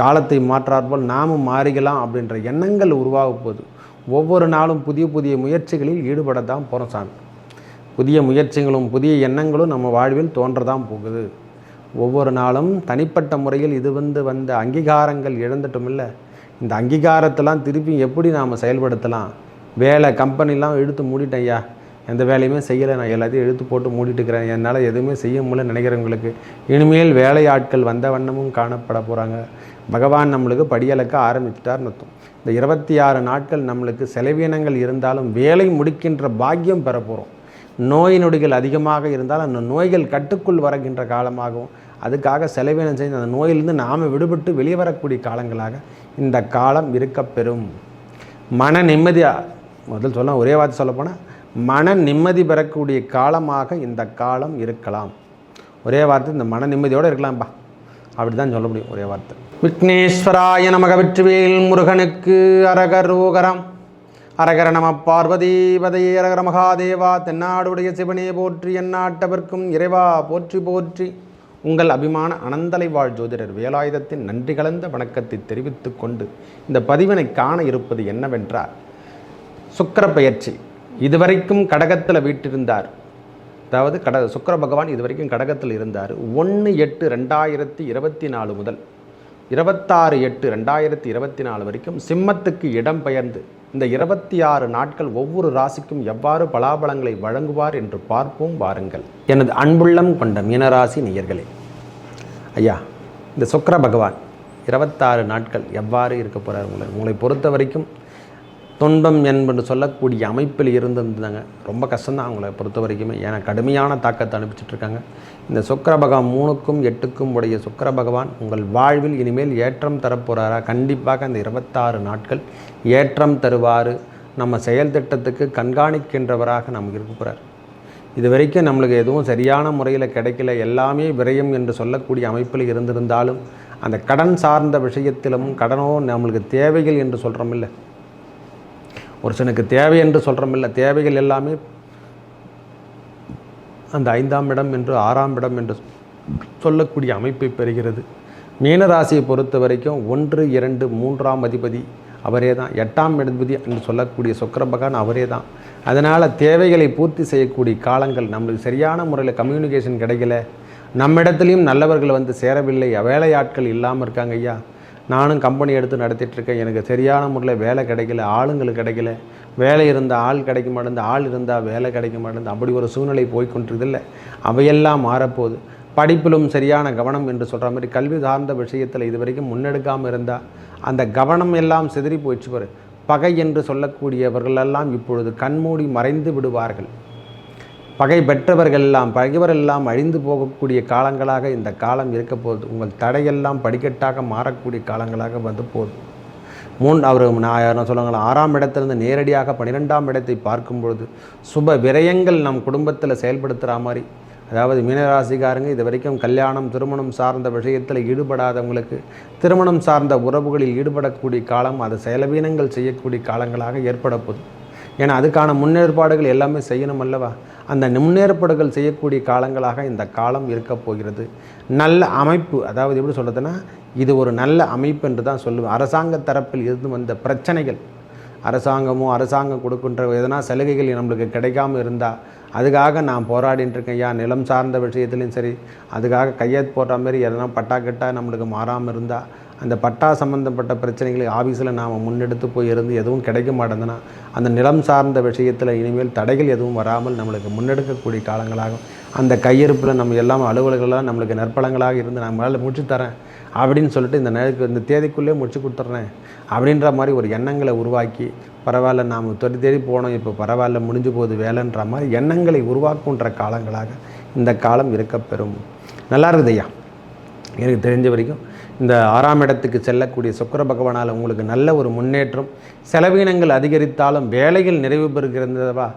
காலத்தை மாற்றாற்போல் நாமும் மாறிக்கலாம் அப்படின்ற எண்ணங்கள் உருவாக போகுது. ஒவ்வொரு நாளும் புதிய புதிய முயற்சிகளில் ஈடுபட தான் போகிறோம் சாமி. புதிய முயற்சிகளும் புதிய எண்ணங்களும் நம்ம வாழ்வில் தோன்றதான் போகுது. ஒவ்வொரு நாளும் தனிப்பட்ட முறையில் இது வந்த அங்கீகாரங்கள் இழந்துட்டோம் இல்லை, இந்த அங்கீகாரத்தெல்லாம் திருப்பி எப்படி நாம் செயல்படுத்தலாம். வேலை கம்பெனிலாம் இழுத்து மூடிட்டேன் ஐயா, எந்த வேலையுமே செய்யலை, நான் எல்லாத்தையும் இழுத்து போட்டு மூடிட்டுக்கிறேன், என்னால் எதுவுமே செய்ய முடியல நினைக்கிறவங்களுக்கு இனிமேல் வேலை ஆட்கள் வந்த வண்ணமும் காணப்பட போகிறாங்க. பகவான் நம்மளுக்கு படியளக்க ஆரம்பிச்சிட்டார்னு அர்த்தம். இந்த 26 நாட்கள் நம்மளுக்கு செலவீனங்கள் இருந்தாலும் வேலை முடிக்கின்ற பாக்கியம் பெற போகிறோம். நோய் நொடிகள் அதிகமாக இருந்தால் அந்த நோய்கள் கட்டுக்குள் வருகின்ற காலமாகவும், அதுக்காக செலவீனம் செய்து அந்த நோயிலிருந்து நாம் விடுபட்டு வெளியே வரக்கூடிய காலங்களாக இந்த காலம் இருக்கப்பெறும். மன நிம்மதியாக முதல் சொல்ல ஒரே வார்த்தை சொல்லப்போனால் மன நிம்மதி பெறக்கூடிய காலமாக இந்த காலம் இருக்கலாம். ஒரே வார்த்தை, இந்த மன நிம்மதியோடு இருக்கலாம்ப்பா, அப்படி தான் சொல்ல முடியும் ஒரே வார்த்தை. விக்னேஸ்வராய நமக, வெற்றிவேல் முருகனுக்கு அரகரோகரம். அரகர நம பார்வதீபதையே அரகர மகாதேவா. தென்னாடுடைய சிவனே போற்றி, எந்நாட்டவர்க்கும் இறைவா போற்றி போற்றி. உங்கள் அபிமான அனந்தலை வாழ் ஜோதிடர் வேலாயுதத்தின் நன்றி கலந்த வணக்கத்தை தெரிவித்து கொண்டு இந்த பதிவினை காண இருப்பது என்னவென்றால், சுக்கிர பெயர்ச்சி. இதுவரைக்கும் கடகத்தில் வீட்டிருந்தார், அதாவது சுக்கிர பகவான் இதுவரைக்கும் கடகத்தில் இருந்தார். 1/8/2024 முதல் 26/8/2024 வரைக்கும் சிம்மத்துக்கு இடம் பெயர்ந்து இந்த 26 நாட்கள் ஒவ்வொரு ராசிக்கும் எவ்வாறு பலாபலங்களை வழங்குவார் என்று பார்ப்போம் வாருங்கள். எனது அன்புள்ளம் கொண்ட மீனராசி நேயர்களே, ஐயா, இந்த சுக்கிர பகவான் 26 நாட்கள் எவ்வாறு இருக்க போகிறார் உங்களை பொறுத்த வரைக்கும் துன்பம் என்பது சொல்லக்கூடிய அமைப்பில் இருந்திருந்தாங்க. ரொம்ப கஷ்டம்தான் அவங்கள பொறுத்த வரைக்குமே, ஏன்னா கடுமையான தாக்கத்தை அனுப்பிச்சிட்ருக்காங்க. இந்த சுக்கிர பகவான் 3க்கும் 8க்கும் உடைய சுக்கிர பகவான் உங்கள் வாழ்வில் இனிமேல் ஏற்றம் தரப்போகிறாரா? கண்டிப்பாக அந்த 26 நாட்கள் ஏற்றம் தருவார். நம்ம செயல் திட்டத்துக்கு கண்காணிக்கின்றவராக நமக்கு இருக்க போகிறார். இது வரைக்கும் நம்மளுக்கு எதுவும் சரியான முறையில் கிடைக்கல, எல்லாமே விரயம் என்று சொல்லக்கூடிய அமைப்பில் இருந்திருந்தாலும் அந்த கடன் சார்ந்த விஷயத்திலும் கடனோ நம்மளுக்கு தேவைகள் என்று சொல்கிறோமில்ல, ஒரு சிலனுக்கு தேவை என்று சொல்கிறோமில்ல, தேவைகள் எல்லாமே அந்த 5ஆம் இடம் என்று 6ஆம் இடம் என்று சொல்லக்கூடிய அமைப்பை பெறுகிறது. மீனராசியை பொறுத்த வரைக்கும் 1, 2, 3ஆம் அதிபதி அவரே தான், 8ஆம் அதிபதி என்று சொல்லக்கூடிய சுக்கிர பகவான் அவரே தான். அதனால் தேவைகளை பூர்த்தி செய்யக்கூடிய காலங்கள், நம்மளுக்கு சரியான முறையில் கம்யூனிகேஷன் கிடைக்கல, நம்மிடத்துலையும் நல்லவர்கள் வந்து சேரவில்லை, வேலையாட்கள் இல்லாமல் இருக்காங்க ஐயா, நானும் கம்பெனி எடுத்து நடத்திட்டுருக்கேன், எனக்கு சரியான முறையில் வேலை கிடைக்கல, ஆளுங்களுக்கு கிடைக்கல, வேலை இருந்தால் ஆள் கிடைக்க மாட்டேங்குது, ஆள் இருந்தால் வேலை கிடைக்க மாட்டேங்குது, அப்படி ஒரு சூழ்நிலை போய்கொண்டிருதில்லை. அவையெல்லாம் மாறப்போகுது. படிப்பிலும் சரியான கவனம் என்று சொல்கிற மாதிரி கல்வி சார்ந்த விஷயத்தில் இது வரைக்கும் முன்னெடுக்காமல் இருந்தால் அந்த கவனம் எல்லாம் சிதறி போயிடுச்சு பாரு. பகை என்று சொல்லக்கூடியவர்களெல்லாம் இப்பொழுது கண்மூடி மறைந்து விடுவார்கள். பகை பெற்றவர்கள் எல்லாம் பகைவரெல்லாம் அழிந்து போகக்கூடிய காலங்களாக இந்த காலம் இருக்க போகுது. உங்கள் தடையெல்லாம் படிக்கட்டாக மாறக்கூடிய காலங்களாக வந்து போகுது. நான் சொல்லுங்களா, 6ஆம் இடத்திலிருந்து நேரடியாக 12ஆம் இடத்தை பார்க்கும் பொழுது சுப விரயங்கள் நம் குடும்பத்தில் செயல்படுத்துகிற மாதிரி, அதாவது மீனராசிக்காரங்க இது வரைக்கும் கல்யாணம் திருமணம் சார்ந்த விஷயத்தில் ஈடுபடாதவங்களுக்கு திருமணம் சார்ந்த உறவுகளில் ஈடுபடக்கூடிய காலம், அது செலவீனங்கள் செய்யக்கூடிய காலங்களாக ஏற்பட போகுது. ஏன்னா அதுக்கான முன்னேற்பாடுகள் எல்லாமே செய்யணும் அல்லவா, அந்த முன்னேற்பாடுகள் செய்யக்கூடிய காலங்களாக இந்த காலம் இருக்க போகிறது. நல்ல அமைப்பு, அதாவது எப்படி சொல்கிறதுனா, இது ஒரு நல்ல அமைப்பு என்று தான் சொல்லுவேன். அரசாங்க தரப்பில் இருந்து வந்த பிரச்சனைகள், அரசாங்கம் கொடுக்கின்ற எதனா சலுகைகள் நம்மளுக்கு கிடைக்காமல் இருந்தால் அதுக்காக நான் போராடின்னு இருக்கேன் ஐயா, நிலம் சார்ந்த விஷயத்துலையும் சரி, அதுக்காக கையெழுத்து போடுற மாதிரி எதனா பட்டா கிட்டா நம்மளுக்கு மாறாமல் இருந்தால், அந்த பட்டா சம்மந்தப்பட்ட பிரச்சனைகளை ஆஃபீஸில் நாம் முன்னெடுத்து போய் இருந்து எதுவும் கிடைக்க மாட்டேங்குதுன்னா அந்த நிலம் சார்ந்த விஷயத்தில் இனிமேல் தடைகள் எதுவும் வராமல் நம்மளுக்கு முன்னெடுக்கக்கூடிய காலங்களாகும். அந்த கையிருப்பில் நம்ம எல்லாம் அலுவலர்கள்லாம் நம்மளுக்கு நற்பலங்களாக இருந்து நான் மேலே முடிச்சு தரேன் அப்படின்னு சொல்லிட்டு இந்த தேதிக்குள்ளே முடிச்சு கொடுத்துட்றேன் அப்படின்ற மாதிரி ஒரு எண்ணங்களை உருவாக்கி, பரவாயில்ல நாம் தேடி போனோம், இப்போ பரவாயில்ல முடிஞ்சு போகுது வேலைன்ற மாதிரி எண்ணங்களை உருவாக்குன்ற காலங்களாக இந்த காலம் இருக்கப்பெறும். நல்லா இருக்குது ஐயா. எனக்கு தெரிஞ்ச வரைக்கும் இந்த 6ஆம் இடத்துக்கு செல்லக்கூடிய சுக்கிர பகவானால் உங்களுக்கு நல்ல ஒரு முன்னேற்றம். செலவீனங்கள் அதிகரித்தாலும் வேலைகள் நிறைவு பெறுகிறதவா,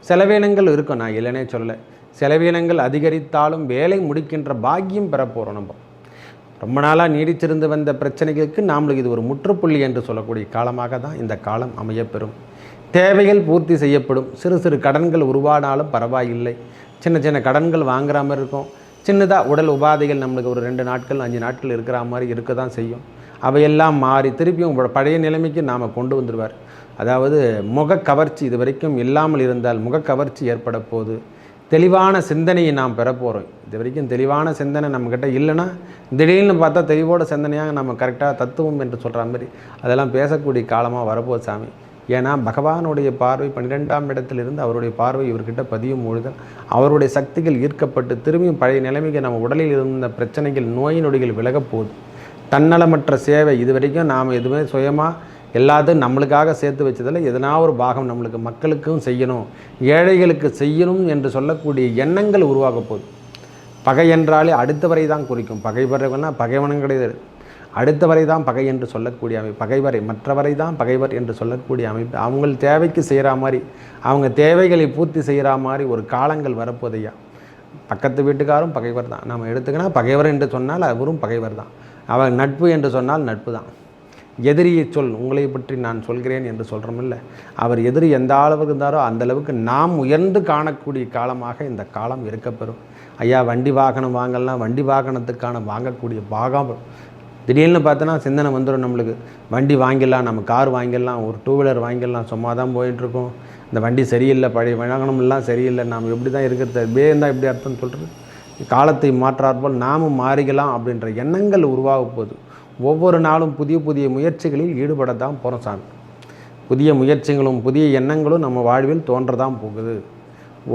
செலவீனங்கள் இருக்கும், நான் இல்லைனே சொல்லலை, செலவீனங்கள் அதிகரித்தாலும் வேலை முடிக்கின்ற பாக்கியம் பெற போகிறோம். நம்ம ரொம்ப நாளாக நீடிச்சிருந்து வந்த பிரச்சனைகளுக்கு நாமளுக்கு இது ஒரு முற்றுப்புள்ளி என்று சொல்லக்கூடிய காலமாக தான் இந்த காலம் அமையப்பெறும். தேவைகள் பூர்த்தி செய்யப்படும். சிறு சிறு கடன்கள் உருவானாலும் பரவாயில்லை, சின்ன சின்ன கடன்கள் வாங்குற மாதிரி இருக்கும். சின்னதாக உடல் உபாதைகள் நம்மளுக்கு ஒரு 2 நாட்கள் 5 நாட்கள் இருக்கிற மாதிரி இருக்க தான் செய்யும். அவையெல்லாம் மாறி திருப்பியும் பழைய நிலைமைக்கு நாம் கொண்டு வந்துடுவார். அதாவது முகக்கவர்ச்சி இது வரைக்கும் இல்லாமல் இருந்தால் முகக்கவர்ச்சி ஏற்பட போது தெளிவான சிந்தனையை நாம் பெறப்போகிறோம். இது வரைக்கும் தெளிவான சிந்தனை நம்மக்கிட்ட இல்லைன்னா திடீர்னு பார்த்தா தெளிவோட சிந்தனையாக நம்ம கரெக்டாக தத்துவம் என்று சொல்கிற மாதிரி அதெல்லாம் பேசக்கூடிய காலமாக வரப்போகுது சாமி. ஏன்னா பகவானுடைய பார்வை 12ஆம் இடத்திலிருந்து அவருடைய பார்வை இவர்கிட்ட பதியும் பொழுது அவருடைய சக்திகள் ஈர்க்கப்பட்டு திரும்பியும் பழைய நிலைமைக்கு நம்ம உடலில் இருந்த பிரச்சனைகள் நோய் நொடிகள் விலகப் போகுது. தன்னலமற்ற சேவை இது வரைக்கும் நாம் எதுவுமே சுயமாக எல்லாத்தையும் நம்மளுக்காக சேர்த்து வச்சதில் எதனா ஒரு பாகம் நம்மளுக்கு மக்களுக்கும் செய்யணும், ஏழைகளுக்கு செய்யணும் என்று சொல்லக்கூடிய எண்ணங்கள் உருவாக போகுது. பகை என்றாலே அடுத்தவரை தான் குறிக்கும். பகைவர்கள்னா பகைவனும் கிடையாது, அடுத்தவரை தான் பகை என்று சொல்லக்கூடிய அமைப்பு. பகைவரை மற்றவரை தான் பகைவர் என்று சொல்லக்கூடிய அமைப்பு. அவங்க தேவைக்கு செய்கிற மாதிரி அவங்க தேவைகளை பூர்த்தி செய்கிற மாதிரி ஒரு காலங்கள் வரப்போதையா. பக்கத்து வீட்டுக்காரும் பகைவர் தான். நம்ம எடுத்துக்கினா பகைவர் என்று சொன்னால் அவரும் பகைவர் தான். அவர் நட்பு என்று சொன்னால் நட்பு தான். எதிரியை சொல், உங்களை பற்றி நான் சொல்கிறேன் என்று சொல்கிறோமில்ல, அவர் எதிரி எந்த அளவுக்கு இருந்தாரோ அந்த அளவுக்கு நாம் உயர்ந்து காணக்கூடிய காலமாக இந்த காலம் இருக்கப்பெறும். ஐயா வண்டி வாகனம் வாங்கலாம், வண்டி வாகனத்துக்கான வாங்கக்கூடிய பாகம் திடீர்னு பார்த்தோன்னா சிந்தனை வந்துடும் நம்மளுக்கு. வண்டி வாங்கிடலாம், நம்ம கார் வாங்கிடலாம், ஒரு 2 வீலர் வாங்கிடலாம், சும்மா தான் போயிட்டுருக்கோம், இந்த வண்டி சரியில்லை, பழைய வாகனம்லாம் சரியில்லை, நாம் எப்படி தான் இருக்கிறது இருந்தால் எப்படி அர்த்தம்னு சொல்கிறது. காலத்தை மாற்றாற்போல் நாமும் மாறிக்கலாம் அப்படின்ற எண்ணங்கள் உருவாக போகுது. ஒவ்வொரு நாளும் புதிய புதிய முயற்சிகளில் ஈடுபட தான் போகிறோம் சாமி. புதிய முயற்சிகளும் புதிய எண்ணங்களும் நம்ம வாழ்வில் தோன்றதான் போகுது.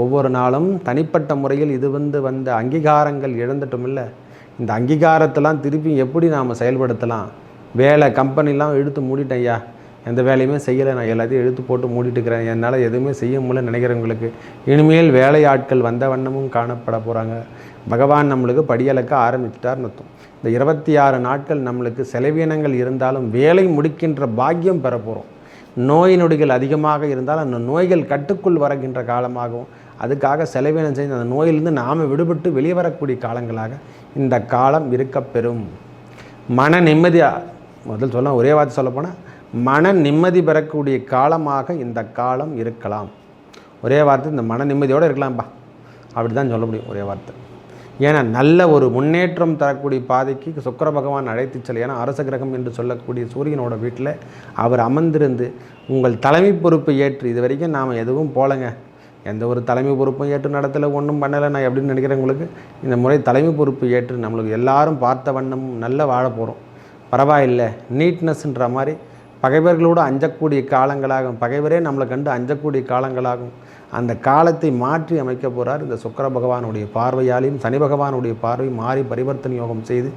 ஒவ்வொரு நாளும் தனிப்பட்ட முறையில் இது வந்த அங்கீகாரங்கள் இழந்துட்டும் இல்லை, இந்த அங்கீகாரத்தெல்லாம் திருப்பி எப்படி நாம் செயல்படுத்தலாம். வேலை கம்பெனிலாம் இழுத்து மூடிட்டேன் ஐயா, எந்த வேலையுமே செய்யலை, நான் எல்லாத்தையும் இழுத்து போட்டு மூடிட்டுக்கிறேன், என்னால் எதுவுமே செய்ய முடியல நினைக்கிறவங்களுக்கு இனிமேல் வேலை ஆட்கள் வந்த வண்ணமும் காணப்பட போகிறாங்க. பகவான் நம்மளுக்கு படியளக்க ஆரம்பிச்சிட்டார்னு அர்த்தம். இந்த 26 நாட்கள் நம்மளுக்கு செலவீனங்கள் இருந்தாலும் வேலை முடிக்கின்ற பாக்கியம் பெற போகிறோம். நோய் நொடிகள் அதிகமாக இருந்தால் அந்த நோய்கள் கட்டுக்குள் வருகின்ற காலமாகவும் அதுக்காக செலவீனம் செய்து அந்த நோயிலிருந்து நாம் விடுபட்டு வெளியே வரக்கூடிய காலங்களாக இந்த காலம் இருக்கப்பெறும். மன நிம்மதியாக முதல் சொல்ல ஒரே வார்த்தை சொல்லப்போனால் மன நிம்மதி பெறக்கூடிய காலமாக இந்த காலம் இருக்கலாம். ஒரே வார்த்தை, இந்த மன நிம்மதியோடு இருக்கலாம்ப்பா, அப்படி தான் சொல்ல முடியும் ஒரே வார்த்தை. ஏன்னா நல்ல ஒரு முன்னேற்றம் தரக்கூடிய பாதைக்கு சுக்கிர பகவான் அழைத்து செல்ல. ஏன்னா அரச கிரகம் என்று சொல்லக்கூடிய சூரியனோட வீட்டில் அவர் அமர்ந்திருந்து உங்கள் தலைமை பொறுப்பை ஏற்று இது வரைக்கும் நாம் எதுவும் போலங்க, எந்த ஒரு தலைமை பொறுப்பும் ஏற்று நடத்தலை, ஒன்றும் பண்ணலை நான் எப்படின்னு நினைக்கிறவங்களுக்கு இந்த முறை தலைமை பொறுப்பு ஏற்று நம்மளுக்கு எல்லாரும் பார்த்த வண்ணம் நல்ல வாழ போகிறோம். பரவாயில்லை, நீட்னஸ்ன்ற மாதிரி பகைவர்களோடு அஞ்சக்கூடிய காலங்களாகும், பகைவரே நம்மளை கண்டு அஞ்சக்கூடிய காலங்களாகும். அந்த காலத்தை மாற்றி அமைக்க போகிறார் இந்த சுக்கிர பகவானுடைய பார்வையாலையும் சனி பகவானுடைய பார்வை மாறி பரிவர்த்தனை யோகம் செய்து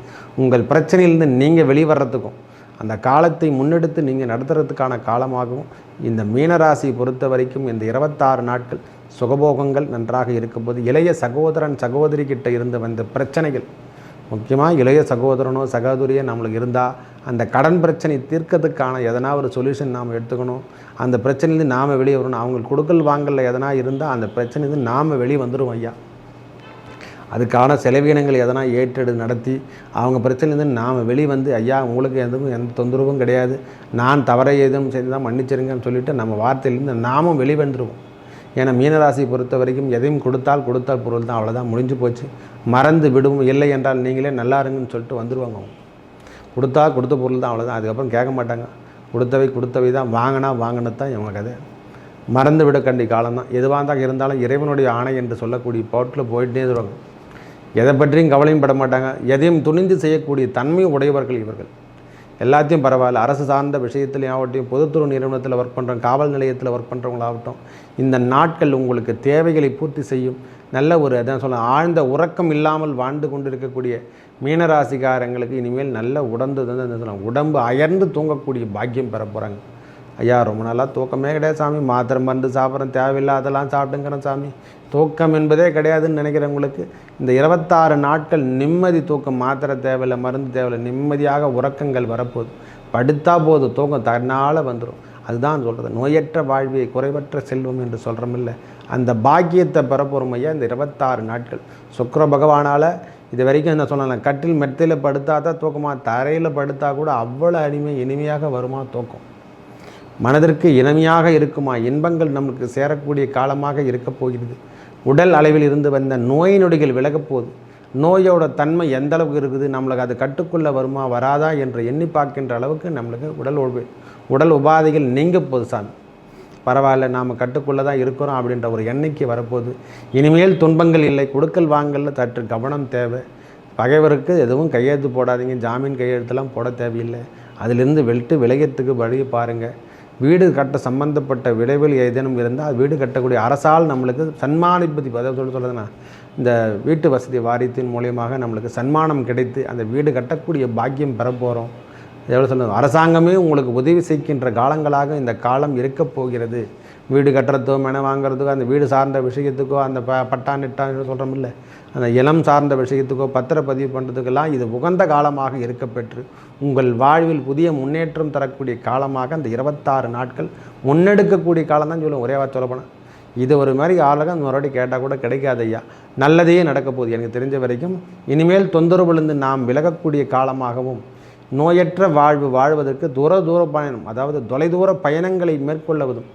உங்கள் பிரச்சனையிலிருந்து நீங்கள் வெளிவரத்துக்கும் அந்த காலத்தை முன்னெடுத்து நீங்கள் நடத்துறதுக்கான காலமாகவும் இந்த மீனராசியை பொறுத்த வரைக்கும் இந்த 26 நாட்கள் சுகபோகங்கள் நன்றாக இருக்கும்போது இளைய சகோதரன் சகோதரி கிட்ட இருந்து வந்த பிரச்சனைகள், முக்கியமாக இளைய சகோதரனோ சகோதரியோ நம்மளுக்கு இருந்தால் அந்த கடன் பிரச்சனை தீர்க்கிறதுக்கான எதனா ஒரு சொல்யூஷன் நாம் எடுத்துக்கணும். அந்த பிரச்சனையிலேருந்து நாம் வெளியே வரணும். அவங்களுக்கு கொடுக்கல் வாங்கலில் எதனா இருந்தால் அந்த பிரச்சனைலேருந்து நாம் வெளியே வந்துடும் ஐயா. அதுக்கான செலவீனங்கள் எதனா ஏற்றெடு நடத்தி அவங்க பிரச்சனைலேருந்து நாம் வெளியே வந்து ஐயா உங்களுக்கு எந்த தொந்தரவும் கிடையாது, நான் தவறை எதுவும் செய்து தான் மன்னிச்சிருங்கன்னு சொல்லிவிட்டு நம்ம வார்த்தையிலேருந்து நாமும் வெளியே வந்துடுவோம். ஏன்னா மீனராசியை பொறுத்த வரைக்கும் எதையும் கொடுத்தால் பொருள் தான், அவ்வளோதான், முடிஞ்சு போச்சு. மறந்து விடுவோம், இல்லை என்றால் நீங்களே நல்லா இருங்கன்னு சொல்லிட்டு வந்துடுவாங்க. அவங்க கொடுத்தா கொடுத்த பொருள் தான், அவ்வளோதான். அதுக்கப்புறம் கேட்க மாட்டாங்க. கொடுத்தவை தான், வாங்கினது தான் இவங்க கதை. மறந்து விட கண்டி காலம்தான். எதுவாக தான் இருந்தாலும் இறைவனுடைய ஆணை என்று சொல்லக்கூடிய பாட்டில் போயிட்டே வருவாங்க. எதை பற்றியும் கவலையும் பட மாட்டாங்க. எதையும் துணிந்து செய்யக்கூடிய தன்மை உடையவர்கள் இவர்கள். எல்லாத்தையும் பரவாயில்ல, அரசு சார்ந்த விஷயத்துலையும் ஆகட்டும், பொதுத்துறை நிறுவனத்தில் ஒர்க் பண்ணுறோம், காவல் நிலையத்தில் ஒர்க் பண்ணுறவங்களாகட்டும், இந்த நாட்கள் உங்களுக்கு தேவைகளை பூர்த்தி செய்யும். நல்ல ஒரு அதான் சொல்ல ஆழ்ந்த உறக்கம் இல்லாமல் வாழ்ந்து கொண்டிருக்கக்கூடிய மீனராசிக்காரங்களுக்கு இனிமேல் நல்ல உடம்பு அயர்ந்து தூங்கக்கூடிய பாக்கியம் பெற போகிறாங்க. ஐயா ரொம்ப நாளாக தூக்கமே கிடையாது சாமி, மாத்திரை மருந்து சாப்பிட்றேன், தேவையில்லாதெல்லாம் சாப்பிட்டுங்கிறேன் சாமி, தூக்கம் என்பதே கிடையாதுன்னு நினைக்கிறவங்களுக்கு இந்த 26 நாட்கள் நிம்மதி தூக்கம். மாத்திரை தேவையில்லை, மருந்து தேவையில்லை, நிம்மதியாக உறக்கங்கள் வரப்போகுது. படுத்தா போது தூக்கம் தன்னால் வந்துடும். அதுதான் சொல்கிறது, நோயற்ற வாழ்வியை குறைவற்ற செல்வம் என்று சொல்கிறோமில்ல, அந்த பாக்கியத்தை பெறப்போகிறோம் ஐயா இந்த 26 நாட்கள். சுக்கிர பகவானால் இது வரைக்கும் என்ன சொல்லலாம், கட்டில் மெத்தையில் படுத்தா தான் தூக்கமா, தரையில் படுத்தா கூட அவ்வளோ இனிமையாக வருமா தூக்கம், மனதிற்கு இனிமையாக இருக்குமா, இன்பங்கள் நமக்கு சேரக்கூடிய காலமாக இருக்கப் போகிறது. உடல் அளவில் இருந்து வந்த நோய் நொடிகள் விலகப் போகுது. நோயோட தன்மை எந்த அளவுக்கு இருக்குது, நம்மளுக்கு அது கட்டுக்குள்ளே வருமா வராதா என்று எண்ணி பார்க்கின்ற அளவுக்கு நம்மளுக்கு உடல் உபாதைகள் நீங்க போகுது சாமி. பரவாயில்ல, நாம் கட்டுக்குள்ளே தான் இருக்கிறோம் அப்படின்ற ஒரு எண்ணிக்கை வரப்போகுது. இனிமேல் துன்பங்கள் இல்லை. கொடுக்கல் வாங்கலில் சற்று கவனம் தேவை. பகைவருக்கு எதுவும் கையெழுத்து போடாதீங்க. ஜாமீன் கையெழுத்துலாம் போட தேவையில்லை. அதிலிருந்து விலகிறதுக்கு வழி பாருங்கள். வீடு கட்ட சம்பந்தப்பட்ட விளைவில் ஏதேனும் இருந்தால் வீடு கட்டக்கூடிய அரசால் நம்மளுக்கு சன்மானிப்பதி சொல்கிறதுனா இந்த வீட்டு வசதி வாரியத்தின் மூலியமாக நம்மளுக்கு சன்மானம் கிடைத்து அந்த வீடு கட்டக்கூடிய பாக்கியம் பெறப்போகிறோம். எவ்வளோ சொல்லுங்கள், அரசாங்கமே உங்களுக்கு உதவி செய்கின்ற காலங்களாக இந்த காலம் இருக்கப் போகிறது. வீடு கட்டுறதோ மென வாங்குறதுக்கோ அந்த வீடு சார்ந்த விஷயத்துக்கோ அந்த பட்டா நிட்டான்னு சொல்கிறோமில்ல, அந்த இளம் சார்ந்த விஷயத்துக்கோ பத்திரப்பதிவு பண்ணுறதுக்கெல்லாம் இது உகந்த காலமாக இருக்கப்பெற்று உங்கள் வாழ்வில் புதிய முன்னேற்றம் தரக்கூடிய காலமாக அந்த 26 நாட்கள் முன்னெடுக்கக்கூடிய காலம் தான் சொல்லுவோம். ஒரே வார்த்தை சொல்லப்போனால் இது ஒரு மாதிரி ஆளுங்க அந்த மறுபடி கேட்டால் கூட கிடைக்காது ஐயா. நல்லதே நடக்க போகுது. எனக்கு தெரிஞ்ச வரைக்கும் இனிமேல் தொந்தரவுலேருந்து நாம் விலகக்கூடிய காலமாகவும் நோயற்ற வாழ்வு வாழ்வதற்கு தூர பயணம், அதாவது தொலைதூர பயணங்களை மேற்கொள்வதும்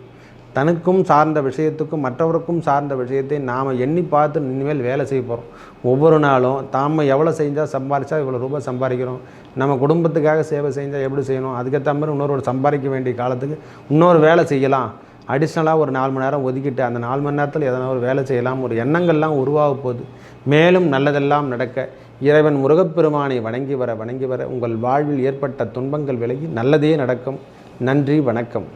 தனக்கும் சார்ந்த விஷயத்துக்கும் மற்றவருக்கும் சார்ந்த விஷயத்தை நாம் எண்ணி பார்த்து இனிமேல் வேலை செய்ய போகிறோம். ஒவ்வொரு நாளும் தாம் எவ்வளோ செஞ்சால் சம்பாதிச்சா இவ்வளோ ரூபாய் சம்பாதிக்கிறோம், நம்ம குடும்பத்துக்காக சேவை செஞ்சால் எப்படி செய்யணும், அதுக்கேற்ற மாதிரி இன்னொரு சம்பாதிக்க வேண்டிய காலத்துக்கு இன்னொரு வேலை செய்யலாம், அடிஷ்னலாக ஒரு 4 மணி நேரம் ஒதுக்கிட்டு அந்த 4 மணி நேரத்தில் எதனா ஒரு வேலை செய்யலாம், ஒரு எண்ணங்கள்லாம் உருவாக போகுது. மேலும் நல்லதெல்லாம் நடக்க இறைவன் முருகப்பெருமானை வணங்கி வர உங்கள் வாழ்வில் ஏற்பட்ட துன்பங்கள் விலகி நல்லதே நடக்கும். நன்றி, வணக்கம்.